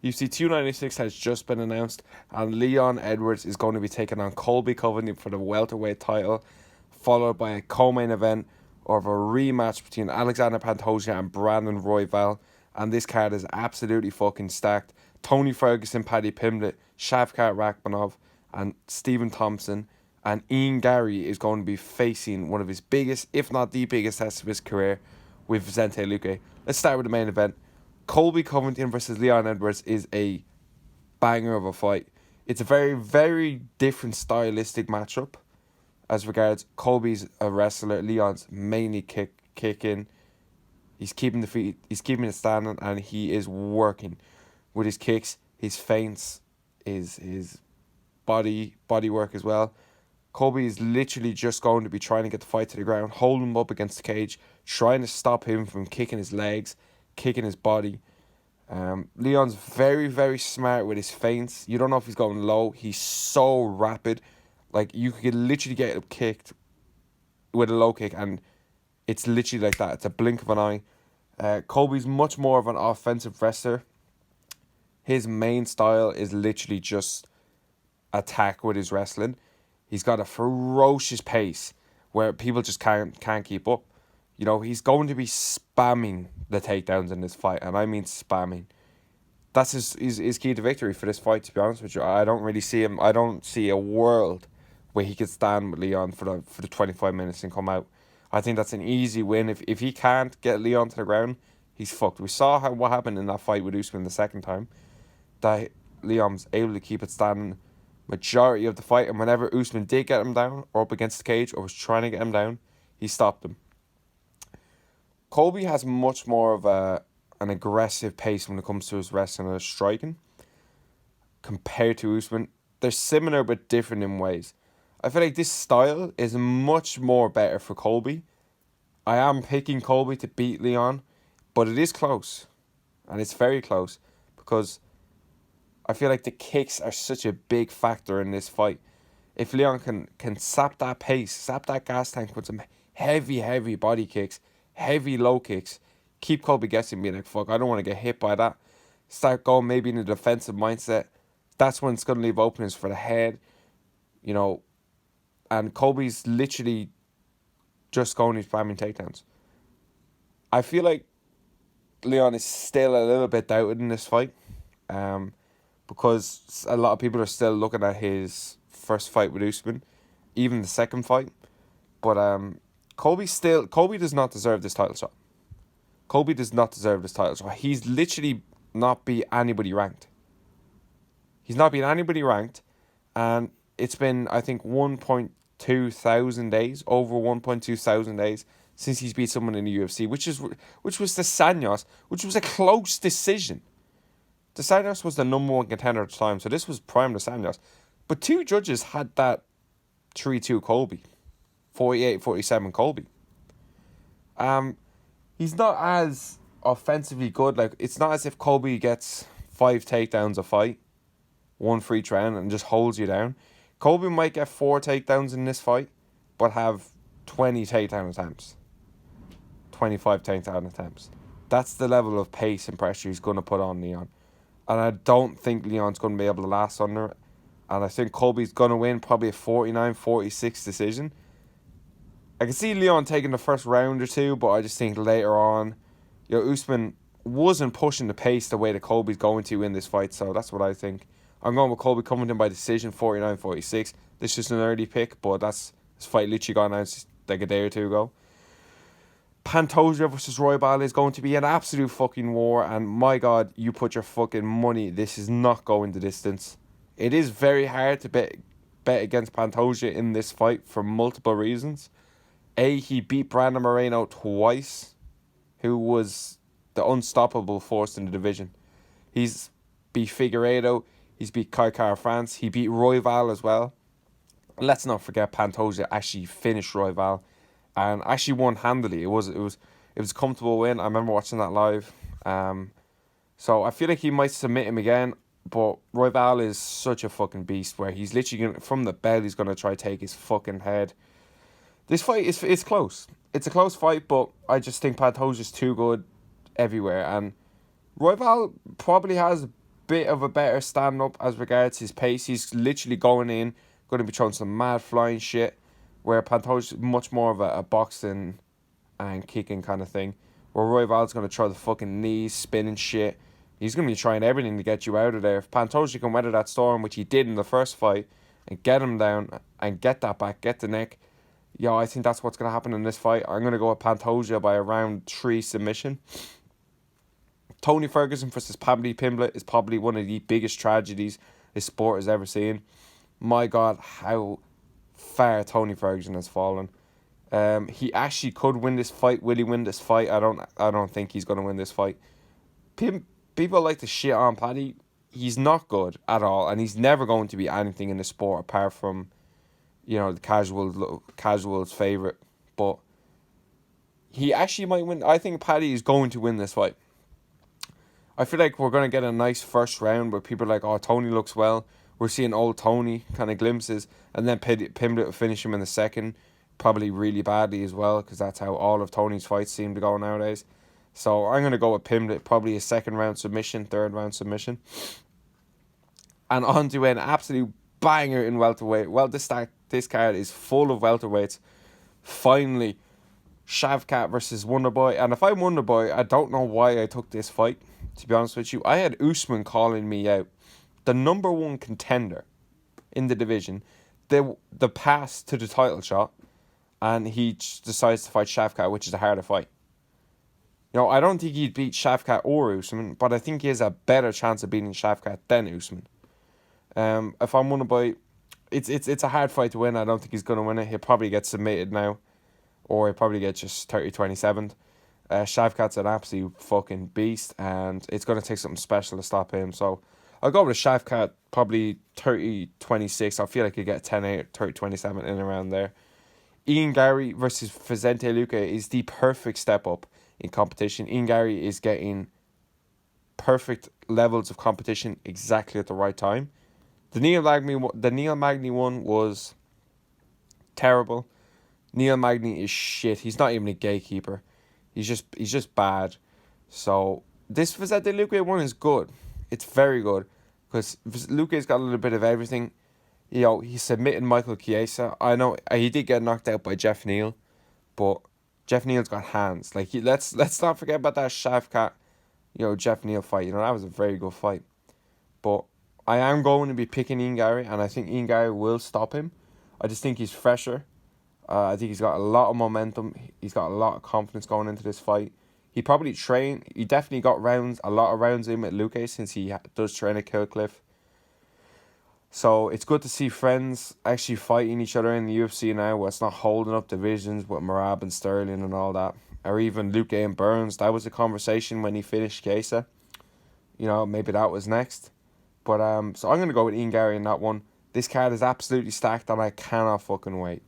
UFC 296 has just been announced, and Leon Edwards is going to be taking on Colby Covington for the welterweight title, followed by a co-main event of a rematch between Alexander Pantoja and Brandon Royval. And this card is absolutely fucking stacked. Tony Ferguson, Paddy Pimblett, Shavkat Rakhmonov, and Stephen Thompson. And Ian Gary is going to be facing one of his biggest, if not the biggest test of his career, with Vicente Luque. Let's start with the main event. Colby Covington versus Leon Edwards is a banger of a fight. It's a very, very different stylistic matchup as regards Colby's a wrestler, Leon's mainly kicking. He's keeping the feet, he's keeping it standing, and he is working with his kicks, his feints, his body work as well. Colby is literally just going to be trying to get the fight to the ground, hold him up against the cage, trying to stop him from kicking his legs, kicking his body. Leon's very, very smart with his feints. You don't know if he's going low. He's so rapid. Like, you could literally get him kicked with a low kick, and it's literally like that. It's a blink of an eye. Colby's much more of an offensive wrestler. His main style is literally just attack with his wrestling. He's got a ferocious pace where people just can't keep up. You know, he's going to be spamming the takedowns in this fight, and I mean spamming. That's his key to victory for this fight, to be honest with you. I don't really see him. I don't see a world where he could stand with Leon for the 25 minutes and come out. I think that's an easy win. If he can't get Leon to the ground, he's fucked. We saw what happened in that fight with Usman the second time. That Leon was able to keep it standing majority of the fight, and whenever Usman did get him down or up against the cage or was trying to get him down, he stopped him. Colby has much more of an aggressive pace when it comes to his wrestling and his striking compared to Usman. They're similar but different in ways. I feel like this style is much more better for Colby. I am picking Colby to beat Leon, but it is close. And it's very close because I feel like the kicks are such a big factor in this fight. If Leon can sap that pace, sap that gas tank with some heavy body kicks, heavy low kicks, keep Colby guessing, being like, fuck, I don't want to get hit by that. Start going maybe in a defensive mindset. That's when it's going to leave openings for the head, you know. And Colby's literally just going and spamming takedowns. I feel like Leon is still a little bit doubted in this fight. Because a lot of people are still looking at his first fight with Usman, even the second fight. But Colby does not deserve this title shot. Colby does not deserve this title shot. He's literally not beat anybody ranked. He's not been anybody ranked, and it's been, I think, 1.2 thousand days, over 1.2 thousand days since he's beat someone in the UFC, which was the Sanyos, which was a close decision. The Sanyos was the number one contender at the time, so this was prime the Sanyos. But two judges had that 3-2 Colby, 48-47 Colby. He's not as offensively good. Like, it's not as if Colby gets 5 takedowns a fight, 1 for each round, and just holds you down. Colby might get 4 takedowns in this fight, but have 20 takedown attempts, 25 takedown attempts. That's the level of pace and pressure he's going to put on Leon. And I don't think Leon's going to be able to last under it. And I think Colby's going to win probably a 49-46 decision. I can see Leon taking the first round or two, but I just think later on, Usman wasn't pushing the pace the way that Colby's going to in this fight. So that's what I think. I'm going with Colby coming in by decision, 49-46. This is an early pick, but this fight literally got announced like a day or two ago. Pantoja versus Royval is going to be an absolute fucking war, and my God, you put your fucking money. This is not going the distance. It is very hard to bet against Pantoja in this fight for multiple reasons. He beat Brandon Moreno twice, who was the unstoppable force in the division. He's beat Figueiredo, he's beat Kai Kara France, he beat Royval as well. Let's not forget Pantoja actually finished Royval and actually won handily. It was a comfortable win. I remember watching that live. So I feel like he might submit him again, but Royval is such a fucking beast where he's literally from the bell he's gonna try to take his fucking head. This fight is close. It's a close fight, but I just think Pantoja's too good everywhere, and Royval probably has bit of a better stand-up as regards his pace. He's literally going in, going to be throwing some mad flying shit, where Pantoja's much more of a boxing and kicking kind of thing, where Royval's going to throw the fucking knees, spinning shit. He's going to be trying everything to get you out of there. If Pantoja can weather that storm, which he did in the first fight, and get him down and get that back, get the neck, I think that's what's going to happen in this fight. I'm going to go with Pantoja by a round 3 submission. Tony Ferguson versus Paddy Pimblett is probably one of the biggest tragedies this sport has ever seen. My God, how far Tony Ferguson has fallen. He actually could win this fight. Will he win this fight? I don't think he's going to win this fight. People like to shit on Paddy. He's not good at all, and he's never going to be anything in the sport apart from, the casual's favourite. But he actually might win. I think Paddy is going to win this fight. I feel like we're going to get a nice first round where people are like, oh, Tony looks well. We're seeing old Tony kind of glimpses. And then Pimblett will finish him in the second. Probably really badly as well, because that's how all of Tony's fights seem to go nowadays. So I'm going to go with Pimblett. Probably a second round submission, third round submission. And on to an absolute banger in welterweight. Well, this card is full of welterweights. Finally, Shavkat versus Wonderboy. And if I'm Wonderboy, I don't know why I took this fight, to be honest with you. I had Usman calling me out. The number 1 contender in the division. The pass to the title shot. And he decides to fight Shavkat, which is a harder fight. I don't think he'd beat Shavkat or Usman, but I think he has a better chance of beating Shavkat than Usman. If I'm Wonderboy, it's a hard fight to win. I don't think he's going to win it. He'll probably get submitted now. Or he'll probably get just 30-27. Shavkat's an absolute fucking beast, and it's going to take something special to stop him. So I'll go with Shavkat, probably 30-26. I feel like he'll get 10-8, 30-27 in around there. Ian Gary versus Vicente Luque is the perfect step up in competition. Ian Gary is getting perfect levels of competition exactly at the right time. The Neil Magny one was terrible. Neil Magny is shit. He's not even a gatekeeper. He's just bad. So this Vicente Luque one is good. It's very good, because Luque's got a little bit of everything. He's submitting Michael Chiesa. I know he did get knocked out by Jeff Neal, but Jeff Neal's got hands. Like, let's not forget about that Shavkat, Jeff Neal fight. That was a very good fight. But I am going to be picking Ian Gary, and I think Ian Gary will stop him. I just think he's fresher. I think he's got a lot of momentum. He's got a lot of confidence going into this fight. He probably trained. He definitely got a lot of rounds in with Luque, since he does train at Killcliff. So it's good to see friends actually fighting each other in the UFC now, where it's not holding up divisions with Merab and Sterling and all that. Or even Luque and Burns. That was a conversation when he finished Chiesa. Maybe that was next. But so I'm going to go with Ian Gary in that one. This card is absolutely stacked, and I cannot fucking wait.